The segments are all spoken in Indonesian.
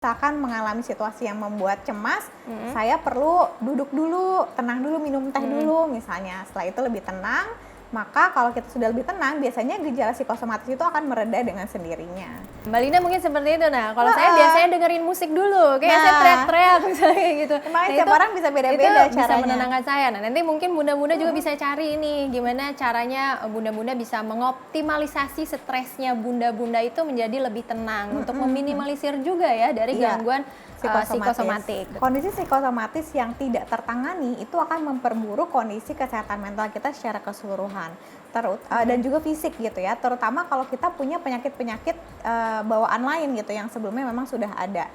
Misalkan mengalami situasi yang membuat cemas, saya perlu duduk dulu, tenang dulu, minum teh dulu misalnya. Setelah itu lebih tenang, maka kalau kita sudah lebih tenang, biasanya gejala psikosomatis itu akan mereda dengan sendirinya. Mbak Linda mungkin seperti itu. Nah, kalau saya biasanya dengerin musik dulu, kayak saya teriak-teriak misalnya kayak gitu. Makanya Nah, tiap orang bisa beda-beda itu bisa caranya. menenangkan saya. Nah, nanti mungkin bunda-bunda juga bisa cari nih gimana caranya bunda-bunda bisa mengoptimalisasi stresnya bunda-bunda itu menjadi lebih tenang untuk meminimalisir juga ya dari gangguan psikosomatik. Kondisi psikosomatis yang tidak tertangani itu akan memperburuk kondisi kesehatan mental kita secara keseluruhan. Dan juga fisik gitu ya, terutama kalau kita punya penyakit-penyakit bawaan lain gitu yang sebelumnya memang sudah ada.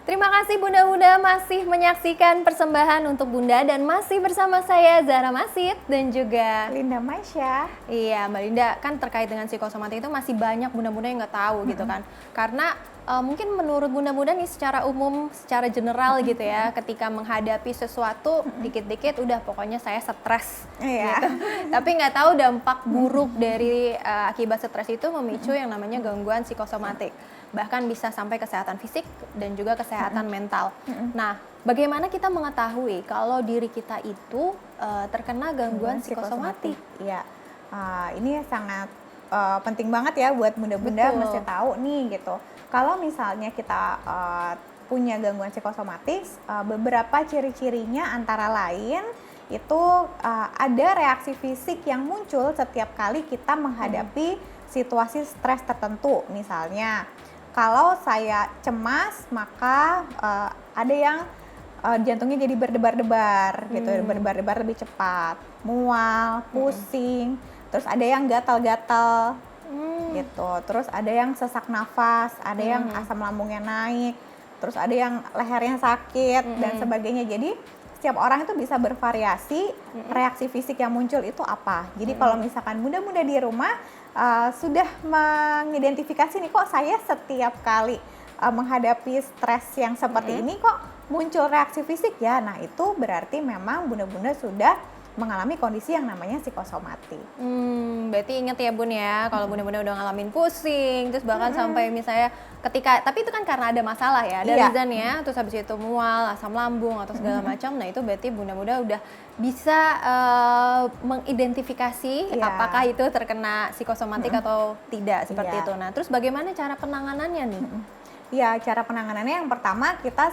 Terima kasih bunda-bunda masih menyaksikan persembahan untuk bunda dan masih bersama saya Zahra Masid dan juga Linda Maisha. Iya Mbak Linda, kan terkait dengan psikosomatik itu masih banyak bunda-bunda yang nggak tahu gitu kan. Karena mungkin menurut bunda-bunda nih secara umum, secara general gitu ya, ketika menghadapi sesuatu dikit-dikit udah pokoknya saya stres gitu. Tapi nggak tahu dampak buruk dari akibat stres itu memicu yang namanya gangguan psikosomatik. Bahkan bisa sampai kesehatan fisik dan juga kesehatan mental. Nah, bagaimana kita mengetahui kalau diri kita itu terkena gangguan psikosomatik? Iya, ini sangat penting banget ya buat bunda-bunda mesti tahu nih gitu. Kalau misalnya kita punya gangguan psikosomatis, beberapa ciri-cirinya antara lain itu ada reaksi fisik yang muncul setiap kali kita menghadapi situasi stres tertentu. Misalnya, kalau saya cemas, maka ada yang jantungnya jadi berdebar-debar gitu, berdebar-debar lebih cepat, mual, pusing, terus ada yang gatal-gatal gitu, terus ada yang sesak nafas, ada yang asam lambungnya naik, terus ada yang lehernya sakit dan sebagainya. Jadi setiap orang itu bisa bervariasi reaksi fisik yang muncul itu apa. Jadi kalau misalkan bunda-bunda di rumah sudah mengidentifikasi nih, kok saya setiap kali menghadapi stres yang seperti ini kok muncul reaksi fisik ya. Nah, itu berarti memang bunda-bunda sudah mengalami kondisi yang namanya psikosomatik. Berarti ingat ya Bun ya, kalau bunda-bunda udah ngalamin pusing, terus bahkan sampai misalnya ketika, tapi itu kan karena ada masalah ya, ada reason ya, terus habis itu mual, asam lambung atau segala macam, nah itu berarti bunda-bunda udah bisa mengidentifikasi apakah itu terkena psikosomatik atau tidak, seperti itu. Nah, terus bagaimana cara penanganannya nih? Ya, cara penanganannya yang pertama kita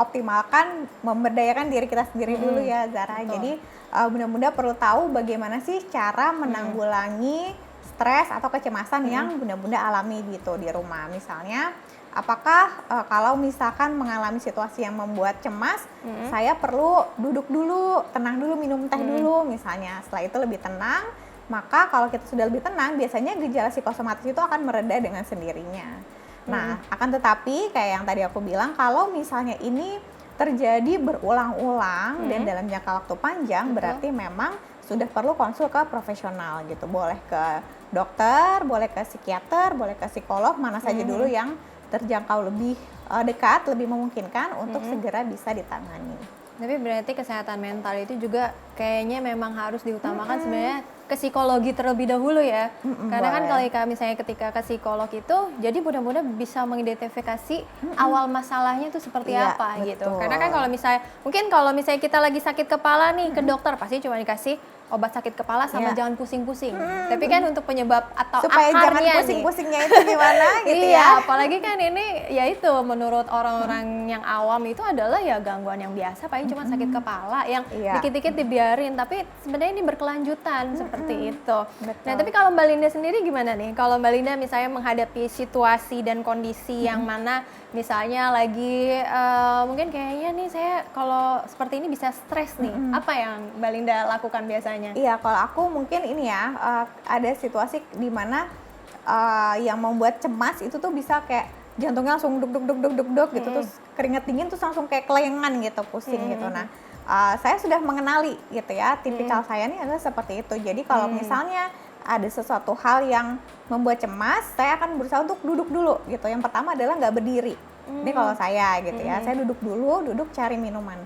optimalkan memberdayakan diri kita sendiri dulu ya Zara. Jadi bunda-bunda perlu tahu bagaimana sih cara menanggulangi stres atau kecemasan yang bunda-bunda alami gitu di rumah. Misalnya, apakah kalau misalkan mengalami situasi yang membuat cemas, saya perlu duduk dulu, tenang dulu, minum teh dulu misalnya. Setelah itu lebih tenang, maka kalau kita sudah lebih tenang, biasanya gejala psikosomatis itu akan mereda dengan sendirinya. Nah, akan tetapi kayak yang tadi aku bilang, kalau misalnya ini terjadi berulang-ulang dan dalam jangka waktu panjang, berarti memang sudah perlu konsul ke profesional gitu. Boleh ke dokter, boleh ke psikiater, boleh ke psikolog, mana saja dulu yang terjangkau lebih dekat, lebih memungkinkan untuk segera bisa ditangani. Tapi berarti kesehatan mental itu juga kayaknya memang harus diutamakan sebenarnya ke psikologi terlebih dahulu ya. Karena kan kalau misalnya ketika ke psikolog itu, jadi mudah-mudahan bisa mengidentifikasi awal masalahnya itu seperti apa gitu. Karena kan kalau misalnya, mungkin kalau misalnya kita lagi sakit kepala nih ke dokter, pasti cuma dikasih obat sakit kepala sama jangan pusing-pusing. Tapi kan untuk penyebab atau supaya akarnya jangan pusing-pusingnya itu gimana gitu iya, ya. apalagi kan ini ya itu menurut orang-orang yang awam itu adalah ya gangguan yang biasa, paling cuma sakit kepala yang dikit-dikit dibiarin, tapi sebenarnya ini berkelanjutan seperti itu. Nah, tapi kalau Mbak Linda sendiri gimana nih? Kalau Mbak Linda misalnya menghadapi situasi dan kondisi yang mana misalnya lagi mungkin kayaknya nih saya kalau seperti ini bisa stres nih, apa yang Mbak Linda lakukan biasanya? Iya, kalau aku mungkin ini ya, ada situasi di mana yang membuat cemas itu tuh bisa kayak jantungnya langsung duk gitu, terus keringat dingin terus langsung kayak kelengan gitu, pusing gitu. Nah, saya sudah mengenali gitu ya, tipikal saya nih adalah seperti itu. Jadi kalau misalnya ada sesuatu hal yang membuat cemas, saya akan berusaha untuk duduk dulu gitu. Yang pertama adalah nggak berdiri. Ini kalau saya gitu ya, saya duduk dulu, duduk cari minuman.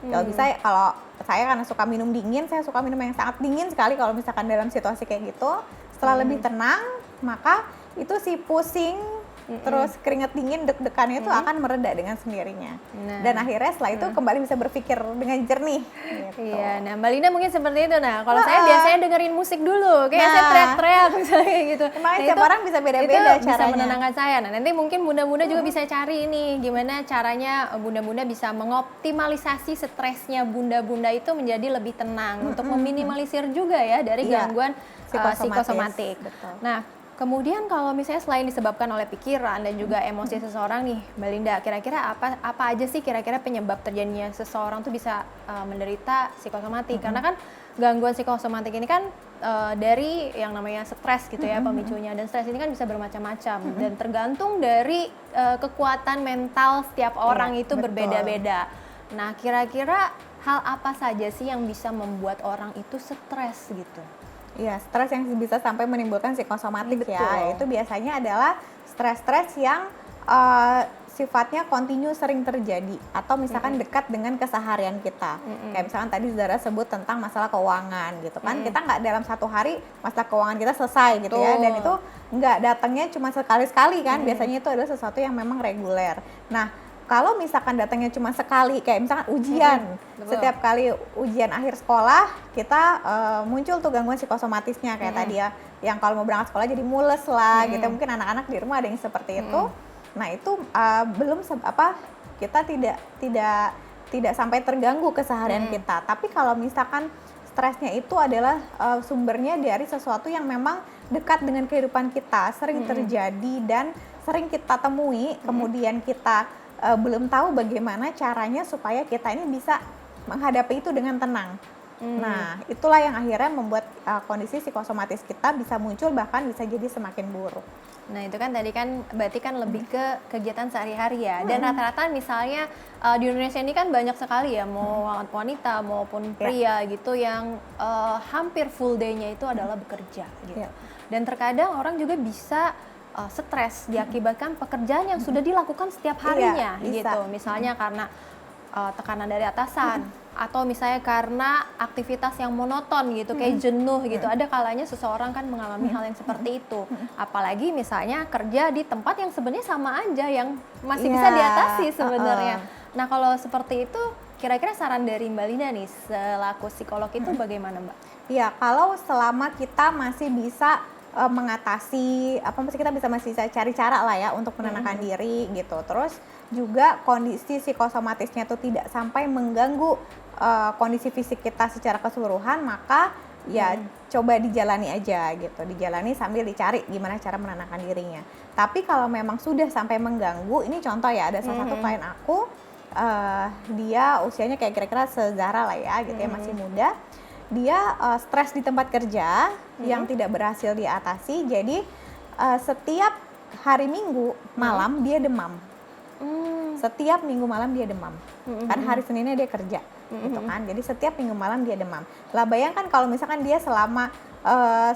Kalau bisa kalau saya karena suka minum dingin, saya suka minum yang sangat dingin sekali kalau misalkan dalam situasi kayak gitu. Setelah lebih tenang, maka itu si pusing terus keringat dingin deg-degannya itu akan mereda dengan sendirinya. Dan akhirnya setelah itu kembali bisa berpikir dengan jernih gitu. Iya, nah Mbak Linda mungkin seperti itu. Nah, kalau saya biasanya dengerin musik dulu, kayak saya teriak-teriak misalnya kayak gitu. Emang Nah, setiap orang bisa beda-beda itu bisa caranya. menenangkan saya. Nah, nanti mungkin bunda-bunda juga bisa cari nih gimana caranya bunda-bunda bisa mengoptimalisasi stresnya bunda-bunda itu menjadi lebih tenang untuk meminimalisir juga ya dari Iya, gangguan psikosomatik. Betul. Nah, kemudian kalau misalnya selain disebabkan oleh pikiran dan juga emosi seseorang nih, Mbak Linda, kira-kira apa aja sih kira-kira penyebab terjadinya seseorang tuh bisa menderita psikosomatik? Karena kan gangguan psikosomatik ini kan dari yang namanya stres gitu ya pemicunya, dan stres ini kan bisa bermacam-macam dan tergantung dari kekuatan mental setiap orang itu betul. berbeda-beda. Nah, kira-kira hal apa saja sih yang bisa membuat orang itu stres gitu? Iya, stres yang bisa sampai menimbulkan psikosomatik Betul. ya, itu biasanya adalah stres-stres yang sifatnya kontinu sering terjadi atau misalkan dekat dengan keseharian kita. Kayak misalkan tadi saudara sebut tentang masalah keuangan gitu kan, kita nggak dalam satu hari masalah keuangan kita selesai gitu ya, dan itu nggak datangnya cuma sekali-sekali kan, biasanya itu adalah sesuatu yang memang reguler. Nah, kalau misalkan datangnya cuma sekali, kayak misalkan ujian, setiap kali ujian akhir sekolah kita muncul tuh gangguan psikosomatisnya kayak tadi ya, yang kalau mau berangkat sekolah jadi mules lah gitu, mungkin anak-anak di rumah ada yang seperti itu. Nah itu kita tidak sampai terganggu keseharian kita, tapi kalau misalkan stresnya itu adalah sumbernya dari sesuatu yang memang dekat dengan kehidupan kita, sering terjadi dan sering kita temui, kemudian kita belum tahu bagaimana caranya supaya kita ini bisa menghadapi itu dengan tenang. Nah, itulah yang akhirnya membuat kondisi psikosomatis kita bisa muncul, bahkan bisa jadi semakin buruk. Nah, itu kan tadi kan berarti kan lebih ke kegiatan sehari-hari ya. Dan rata-rata misalnya di Indonesia ini kan banyak sekali ya, mau wanita maupun pria gitu yang hampir full day-nya itu adalah bekerja gitu. Dan terkadang orang juga bisa stres diakibatkan pekerjaan yang sudah dilakukan setiap harinya gitu. Misalnya karena tekanan dari atasan atau misalnya karena aktivitas yang monoton gitu, kayak jenuh gitu. Ada kalanya seseorang kan mengalami hal yang seperti itu. Apalagi misalnya kerja di tempat yang sebenarnya sama aja, yang masih bisa diatasi sebenarnya. Nah, kalau seperti itu kira-kira saran dari Mbak Linda nih selaku psikolog itu bagaimana, Mbak? Iya, kalau selama kita masih bisa mengatasi kita masih bisa cari cara lah ya untuk menenangkan diri gitu. Terus juga kondisi psikosomatisnya itu tidak sampai mengganggu kondisi fisik kita secara keseluruhan, maka ya coba dijalani aja gitu, dijalani sambil dicari gimana cara menenangkan dirinya. Tapi kalau memang sudah sampai mengganggu, ini contoh ya, ada salah satu klien aku, dia usianya kayak kira-kira Zara lah ya gitu ya, masih muda. Dia stres di tempat kerja yang tidak berhasil diatasi, jadi setiap hari Minggu malam dia demam. Setiap Minggu malam dia demam, karena hari Seninnya dia kerja, gitu kan. Jadi setiap Minggu malam dia demam. Lah bayangkan kalau misalkan dia selama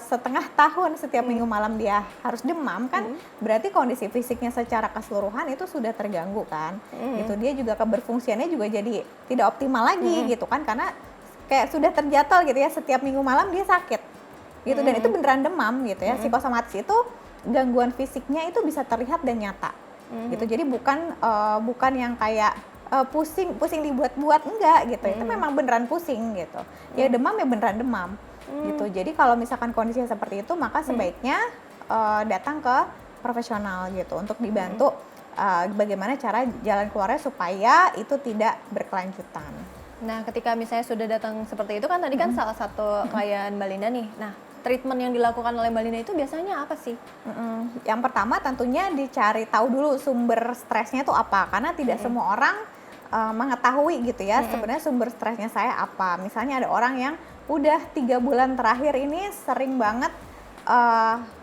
setengah tahun setiap Minggu malam dia harus demam kan, berarti kondisi fisiknya secara keseluruhan itu sudah terganggu kan. Gitu, dia juga keberfungsiannya juga jadi tidak optimal lagi gitu kan, karena kayak sudah terjadwal gitu ya, setiap Minggu malam dia sakit gitu, dan itu beneran demam gitu ya. Psikosomatis itu gangguan fisiknya itu bisa terlihat dan nyata gitu, jadi bukan yang kayak pusing dibuat-buat, enggak gitu, itu memang beneran pusing gitu ya, demam ya beneran demam gitu. Jadi kalau misalkan kondisinya seperti itu, maka sebaiknya datang ke profesional gitu untuk dibantu bagaimana cara jalan keluarnya supaya itu tidak berkelanjutan. Nah, ketika misalnya sudah datang seperti itu kan tadi kan salah satu klien Mbak Linda nih. Nah, treatment yang dilakukan oleh Mbak Linda itu biasanya apa sih? Yang pertama tentunya dicari tahu dulu sumber stresnya itu apa, karena tidak semua orang mengetahui gitu ya, sebenarnya sumber stresnya saya apa. Misalnya ada orang yang udah 3 bulan terakhir ini sering banget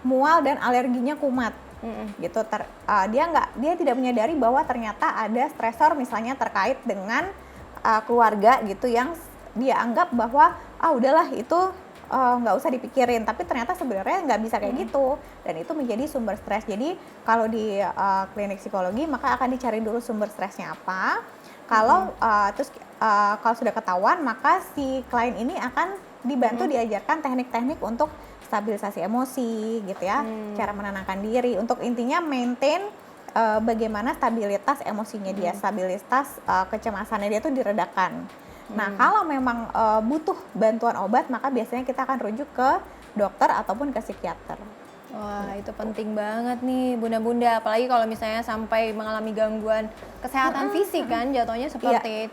mual dan alerginya kumat. Gitu, dia tidak menyadari bahwa ternyata ada stresor misalnya terkait dengan keluarga gitu, yang dia anggap bahwa udahlah itu nggak usah dipikirin, tapi ternyata sebenarnya nggak bisa kayak gitu, dan itu menjadi sumber stres. Jadi kalau di klinik psikologi maka akan dicari dulu sumber stresnya apa. Kalau terus kalau sudah ketahuan, maka si klien ini akan dibantu diajarkan teknik-teknik untuk stabilisasi emosi gitu ya, cara menenangkan diri, untuk intinya maintain bagaimana stabilitas emosinya dia, stabilitas kecemasannya dia itu diredakan. Nah, kalau memang butuh bantuan obat, maka biasanya kita akan rujuk ke dokter ataupun ke psikiater. Wah, itu penting banget nih bunda-bunda, apalagi kalau misalnya sampai mengalami gangguan kesehatan fisik kan jatuhnya seperti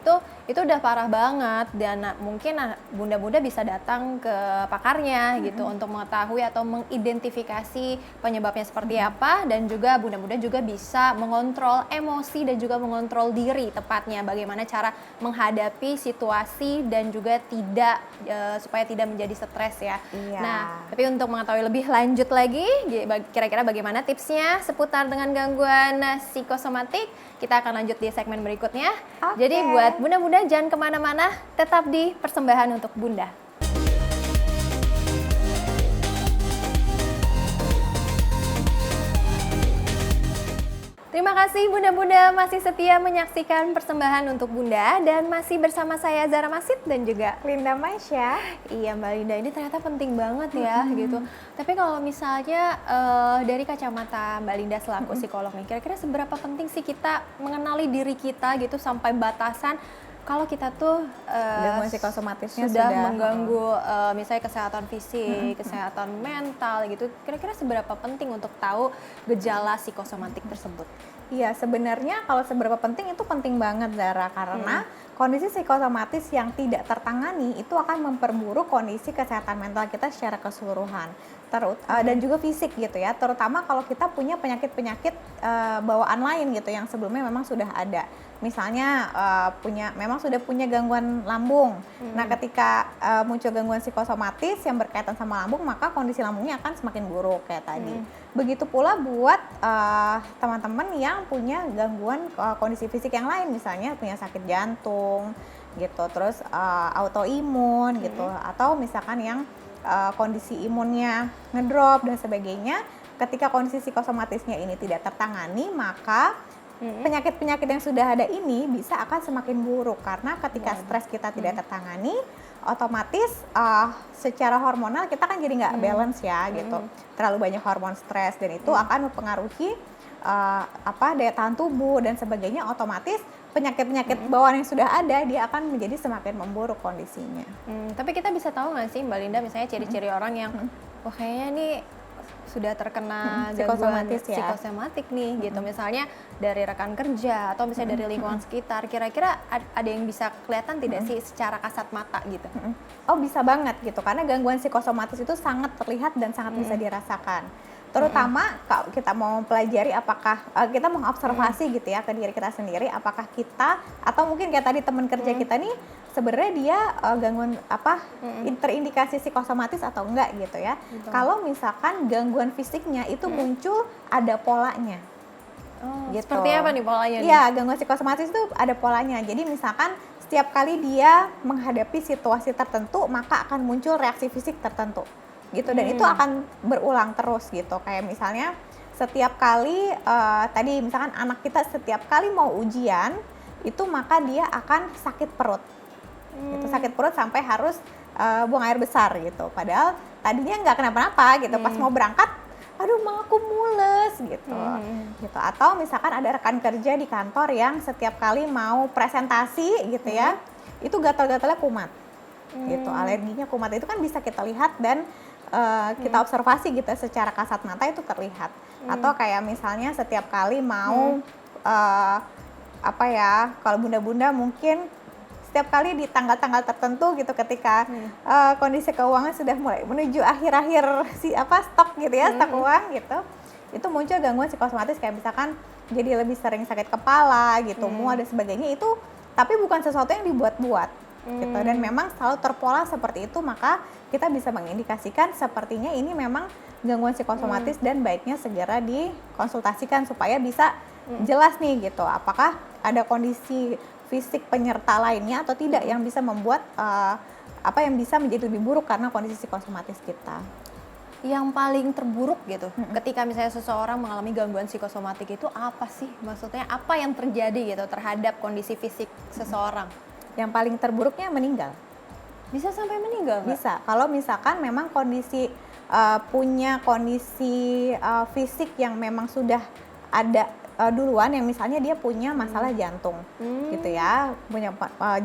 itu udah parah banget, dan mungkin bunda-bunda bisa datang ke pakarnya gitu untuk mengetahui atau mengidentifikasi penyebabnya seperti apa, dan juga bunda-bunda juga bisa mengontrol emosi dan juga mengontrol diri tepatnya, bagaimana cara menghadapi situasi dan juga tidak supaya tidak menjadi stres ya. Iya. Nah, tapi untuk mengetahui lebih lanjut lagi, kira-kira bagaimana tipsnya seputar dengan gangguan psikosomatik, kita akan lanjut di segmen berikutnya. Oke. Jadi buat bunda-bunda jangan kemana-mana, tetap di Persembahan untuk Bunda. Terima kasih bunda-bunda masih setia menyaksikan Persembahan untuk Bunda, dan masih bersama saya Zara Masid dan juga Linda Masya. Iya Mbak Linda, ini ternyata penting banget ya gitu. Tapi kalau misalnya dari kacamata Mbak Linda selaku psikolog nih, kira-kira seberapa penting sih kita mengenali diri kita gitu sampai batasan kalau kita tuh Gangguan psikosomatisnya sudah sudah mengganggu misalnya kesehatan fisik, kesehatan mental gitu. Kira-kira seberapa penting untuk tahu gejala psikosomatik tersebut? Iya, sebenarnya kalau seberapa penting itu penting banget, Zara, karena kondisi psikosomatis yang tidak tertangani itu akan memperburuk kondisi kesehatan mental kita secara keseluruhan, dan juga fisik gitu ya, terutama kalau kita punya penyakit-penyakit bawaan lain gitu yang sebelumnya memang sudah ada. Misalnya memang sudah punya gangguan lambung. Nah, ketika muncul gangguan psikosomatis yang berkaitan sama lambung, maka kondisi lambungnya akan semakin buruk kayak tadi. Begitu pula buat teman-teman yang punya gangguan kondisi fisik yang lain, misalnya punya sakit jantung gitu, terus autoimun gitu, atau misalkan yang kondisi imunnya ngedrop dan sebagainya. Ketika kondisi psikosomatisnya ini tidak tertangani, maka penyakit-penyakit yang sudah ada ini bisa akan semakin buruk, karena ketika stres kita tidak tertangani, otomatis secara hormonal kita kan jadi nggak balance ya gitu, terlalu banyak hormon stres, dan itu akan mempengaruhi daya tahan tubuh dan sebagainya. Otomatis penyakit-penyakit bawaan yang sudah ada dia akan menjadi semakin memburuk kondisinya. Tapi kita bisa tahu nggak sih Mbak Linda, misalnya ciri-ciri orang yang wah kayaknya nih sudah terkena gangguan psikosomatik nih gitu, misalnya dari rekan kerja atau misalnya dari lingkungan sekitar, kira-kira ada yang bisa kelihatan tidak sih secara kasat mata gitu? Oh, bisa banget gitu, karena gangguan psikosomatis itu sangat terlihat dan sangat bisa dirasakan. Terutama kalau kita mau pelajari apakah kita mengobservasi gitu ya ke diri kita sendiri, apakah kita atau mungkin kayak tadi teman kerja kita nih sebenarnya dia gangguan terindikasi psikosomatis atau enggak gitu ya. Kalau misalkan gangguan fisiknya itu muncul ada polanya. Gitu. Seperti apa nih polanya? Iya, gangguan psikosomatis itu ada polanya. Jadi misalkan setiap kali dia menghadapi situasi tertentu, maka akan muncul reaksi fisik tertentu gitu, dan itu akan berulang terus gitu. Kayak misalnya setiap kali tadi misalkan anak kita setiap kali mau ujian itu, maka dia akan sakit perut gitu, sakit perut sampai harus buang air besar gitu, padahal tadinya nggak kenapa-napa gitu, pas mau berangkat aduh mah aku mules gitu. Gitu. Atau misalkan ada rekan kerja di kantor yang setiap kali mau presentasi gitu ya, itu gatal-gatalnya kumat gitu, alerginya kumat. Itu kan bisa kita lihat dan kita observasi gitu secara kasat mata, itu terlihat. Atau kayak misalnya setiap kali mau kalau bunda-bunda mungkin setiap kali di tanggal-tanggal tertentu gitu, ketika kondisi keuangan sudah mulai menuju akhir-akhir stok gitu ya, stok uang gitu, itu muncul gangguan psikosomatis kayak misalkan jadi lebih sering sakit kepala gitu, mual dan sebagainya. Itu tapi bukan sesuatu yang dibuat-buat gitu, dan memang selalu terpola seperti itu, maka kita bisa mengindikasikan sepertinya ini memang gangguan psikosomatis dan baiknya segera dikonsultasikan supaya bisa jelas nih gitu, apakah ada kondisi fisik penyerta lainnya atau tidak yang bisa membuat yang bisa menjadi lebih buruk karena kondisi psikosomatis kita. Yang paling terburuk gitu ketika misalnya seseorang mengalami gangguan psikosomatik itu apa sih? Maksudnya apa yang terjadi gitu terhadap kondisi fisik seseorang? Yang paling terburuknya meninggal. Bisa sampai meninggal nggak? Bisa. Kalau misalkan memang kondisi punya kondisi fisik yang memang sudah ada duluan, yang misalnya dia punya masalah jantung, gitu ya, punya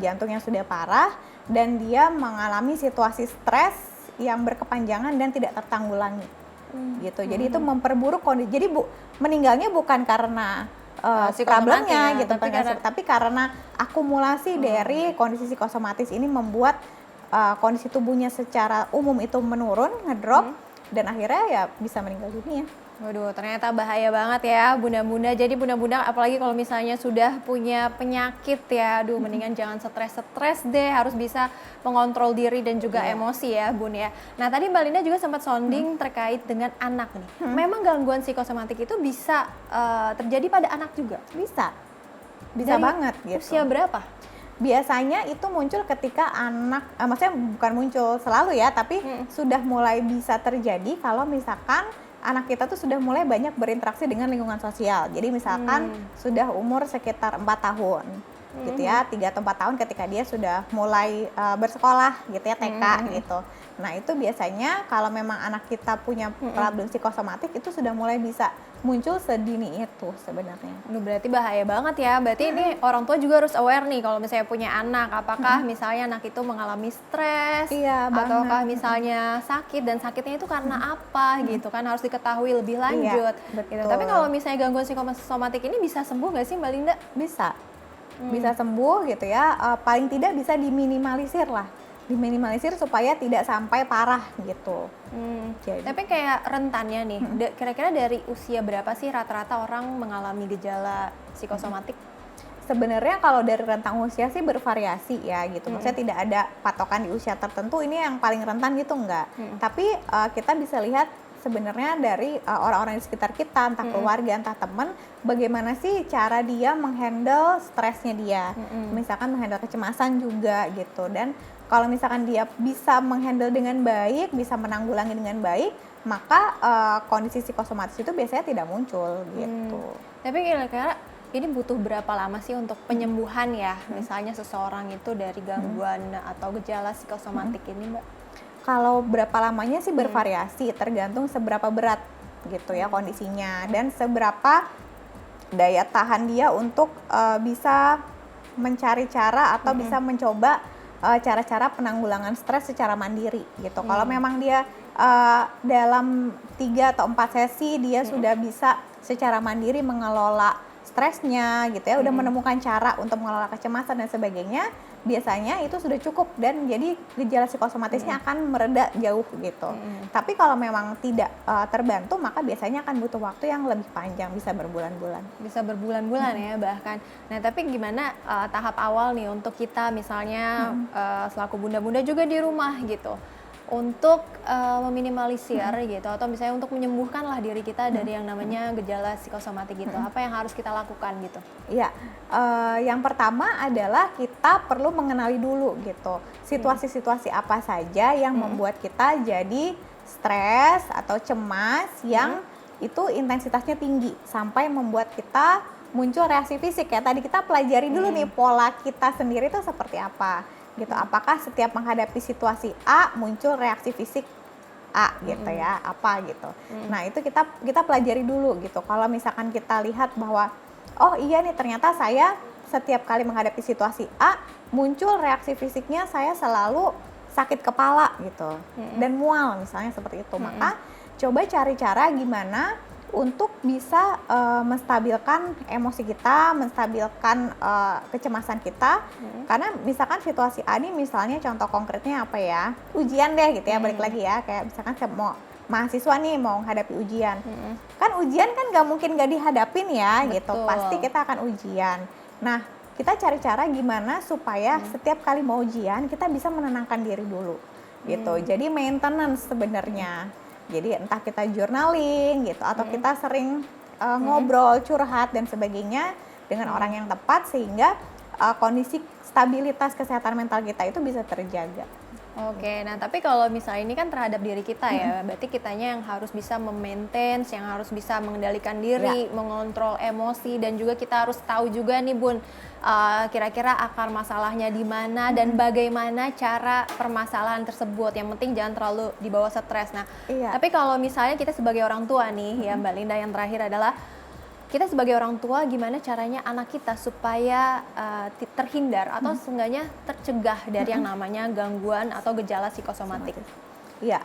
jantung yang sudah parah dan dia mengalami situasi stres yang berkepanjangan dan tidak tertanggulangi, gitu. Jadi itu memperburuk kondisi. Jadi meninggalnya bukan karena problemnya gitu, tapi karena akumulasi dari kondisi psikosomatis ini membuat kondisi tubuhnya secara umum itu menurun, ngedrop, dan akhirnya ya bisa meninggal dunia. Waduh, ternyata bahaya banget ya bunda-bunda. Jadi bunda-bunda apalagi kalau misalnya sudah punya penyakit ya, aduh mendingan jangan stres-stres deh, harus bisa mengontrol diri dan juga emosi ya bun ya. Nah tadi Mbak Linda juga sempat sounding terkait dengan anak nih. Memang gangguan psikosomatik itu bisa terjadi pada anak juga? Bisa Dari banget gitu. Usia berapa? Biasanya itu muncul ketika anak, maksudnya bukan muncul selalu ya, tapi sudah mulai bisa terjadi kalau misalkan anak kita tuh sudah mulai banyak berinteraksi dengan lingkungan sosial. Jadi misalkan sudah umur sekitar 4 tahun gitu ya, 3 atau 4 tahun ketika dia sudah mulai bersekolah gitu ya, TK gitu. Nah itu biasanya kalau memang anak kita punya problem psikosomatik itu sudah mulai bisa muncul sedini itu sebenarnya. Berarti bahaya banget ya. Berarti ini orang tua juga harus aware nih kalau misalnya punya anak, apakah misalnya anak itu mengalami stres, ataukah misalnya sakit, dan sakitnya itu karena apa gitu kan, harus diketahui lebih lanjut. Gitu. Tapi kalau misalnya gangguan psikosomatik ini bisa sembuh nggak sih Mbak Linda? Bisa, bisa sembuh gitu ya. Paling tidak bisa diminimalisir lah. Diminimalisir supaya tidak sampai parah gitu. Jadi. Tapi kayak rentannya nih, kira-kira dari usia berapa sih rata-rata orang mengalami gejala psikosomatik? Sebenarnya kalau dari rentang usia sih bervariasi ya gitu. Maksudnya tidak ada patokan di usia tertentu ini yang paling rentan gitu, enggak. Tapi kita bisa lihat sebenarnya dari orang-orang di sekitar kita, entah keluarga, entah teman, bagaimana sih cara dia menghandle stresnya dia. Misalkan menghandle kecemasan juga gitu. Dan kalau misalkan dia bisa menghandle dengan baik, bisa menanggulangi dengan baik, maka kondisi psikosomatis itu biasanya tidak muncul gitu. Tapi kira-kira ini butuh berapa lama sih untuk penyembuhan ya, misalnya seseorang itu dari gangguan atau gejala psikosomatik ini, Mbak? Kalau berapa lamanya sih bervariasi, tergantung seberapa berat gitu ya kondisinya dan seberapa daya tahan dia untuk bisa mencari cara atau bisa mencoba cara-cara penanggulangan stres secara mandiri gitu. Kalau memang dia dalam 3 atau 4 sesi dia sudah bisa secara mandiri mengelola stresnya gitu ya, udah menemukan cara untuk mengelola kecemasan dan sebagainya, biasanya itu sudah cukup dan jadi gejala psikosomatisnya akan mereda jauh gitu. Tapi kalau memang tidak terbantu, maka biasanya akan butuh waktu yang lebih panjang, bisa berbulan-bulan. Bisa berbulan-bulan ya bahkan. Nah tapi gimana tahap awal nih untuk kita misalnya selaku bunda-bunda juga di rumah gitu, untuk meminimalisir gitu, atau misalnya untuk menyembuhkan lah diri kita dari yang namanya gejala psikosomatik gitu, apa yang harus kita lakukan gitu? Iya, yang pertama adalah kita perlu mengenali dulu gitu situasi-situasi apa saja yang membuat kita jadi stres atau cemas yang itu intensitasnya tinggi sampai membuat kita muncul reaksi fisik ya. Tadi kita pelajari dulu nih pola kita sendiri itu seperti apa gitu. Apakah setiap menghadapi situasi A muncul reaksi fisik A gitu ya, apa gitu. Nah itu kita pelajari dulu gitu. Kalau misalkan kita lihat bahwa oh iya nih ternyata saya setiap kali menghadapi situasi A muncul reaksi fisiknya saya selalu sakit kepala gitu dan mual misalnya seperti itu. Maka coba cari cara gimana untuk bisa menstabilkan emosi kita, menstabilkan kecemasan kita. Karena misalkan situasi A ini misalnya contoh konkretnya apa ya, ujian deh gitu ya, balik lagi ya, kayak misalkan mau mahasiswa nih mau menghadapi ujian. Kan ujian kan nggak mungkin nggak dihadapin ya. Betul. Gitu, pasti kita akan ujian. Nah kita cari cara gimana supaya setiap kali mau ujian kita bisa menenangkan diri dulu gitu. Jadi maintenance sebenarnya. Jadi entah kita journaling gitu atau kita sering ngobrol, curhat dan sebagainya dengan orang yang tepat sehingga kondisi stabilitas kesehatan mental kita itu bisa terjaga. Oke, nah tapi kalau misalnya ini kan terhadap diri kita ya, berarti kitanya yang harus bisa memaintain, yang harus bisa mengendalikan diri, mengontrol emosi, dan juga kita harus tahu juga nih Bun, kira-kira akar masalahnya di mana dan bagaimana cara permasalahan tersebut. Yang penting jangan terlalu dibawa stres. Nah, tapi kalau misalnya kita sebagai orang tua nih, ya Mbak Linda, yang terakhir adalah kita sebagai orang tua gimana caranya anak kita supaya terhindar atau seenggaknya tercegah dari yang namanya gangguan atau gejala psikosomatik. Iya,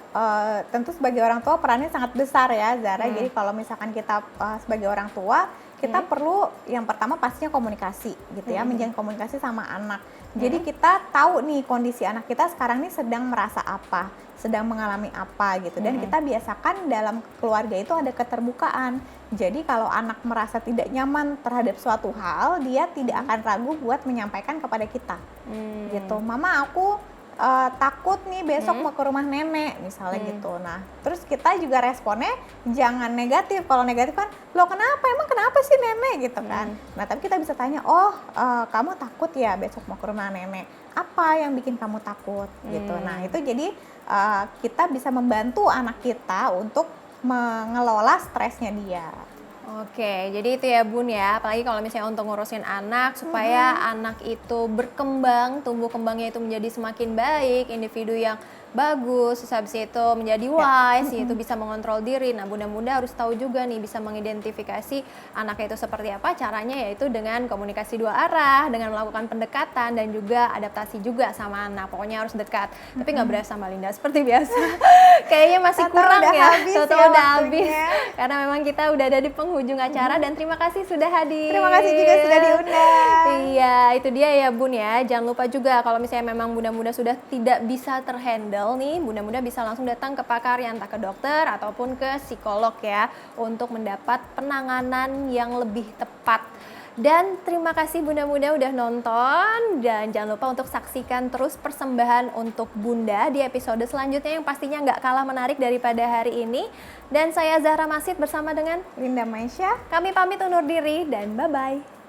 tentu sebagai orang tua perannya sangat besar ya Zara. Jadi kalau misalkan kita sebagai orang tua, kita perlu yang pertama pastinya komunikasi gitu ya, menjalin komunikasi sama anak. Jadi kita tahu nih kondisi anak kita sekarang ini sedang merasa apa, sedang mengalami apa gitu. Dan kita biasakan dalam keluarga itu ada keterbukaan. Jadi kalau anak merasa tidak nyaman terhadap suatu hal, dia tidak akan ragu buat menyampaikan kepada kita. Gitu, mama aku takut nih besok mau ke rumah nenek misalnya gitu. Nah terus kita juga responnya jangan negatif. Kalau negatif kan, lo kenapa, emang kenapa sih nenek gitu kan. Nah tapi kita bisa tanya, oh kamu takut ya besok mau ke rumah nenek, apa yang bikin kamu takut gitu. Nah itu jadi kita bisa membantu anak kita untuk mengelola stresnya dia. Oke, jadi itu ya Bun ya, apalagi kalau misalnya untuk ngurusin anak, supaya anak itu berkembang, tumbuh kembangnya itu menjadi semakin baik, individu yang bagus, terus habis itu menjadi wise, itu bisa mengontrol diri. Nah bunda-bunda harus tahu juga nih, bisa mengidentifikasi anaknya itu seperti apa, caranya yaitu dengan komunikasi dua arah, dengan melakukan pendekatan dan juga adaptasi juga sama anak, pokoknya harus dekat. Tapi nggak berasa sama Linda, seperti biasa. Kayaknya masih kurang ya, udah habis. Karena memang kita udah ada di penghujung acara dan terima kasih sudah hadir. Terima kasih juga sudah diundang. Iya, itu dia ya Bun ya. Jangan lupa juga kalau misalnya memang bunda-bunda sudah tidak bisa terhandle nih, bunda-bunda bisa langsung datang ke pakar, ya entah ke dokter ataupun ke psikolog ya, untuk mendapat penanganan yang lebih tepat. Dan terima kasih bunda-bunda udah nonton, dan jangan lupa untuk saksikan terus persembahan untuk bunda di episode selanjutnya yang pastinya nggak kalah menarik daripada hari ini. Dan saya Zahra Masid bersama dengan Linda Maisha. Kami pamit undur diri dan bye-bye.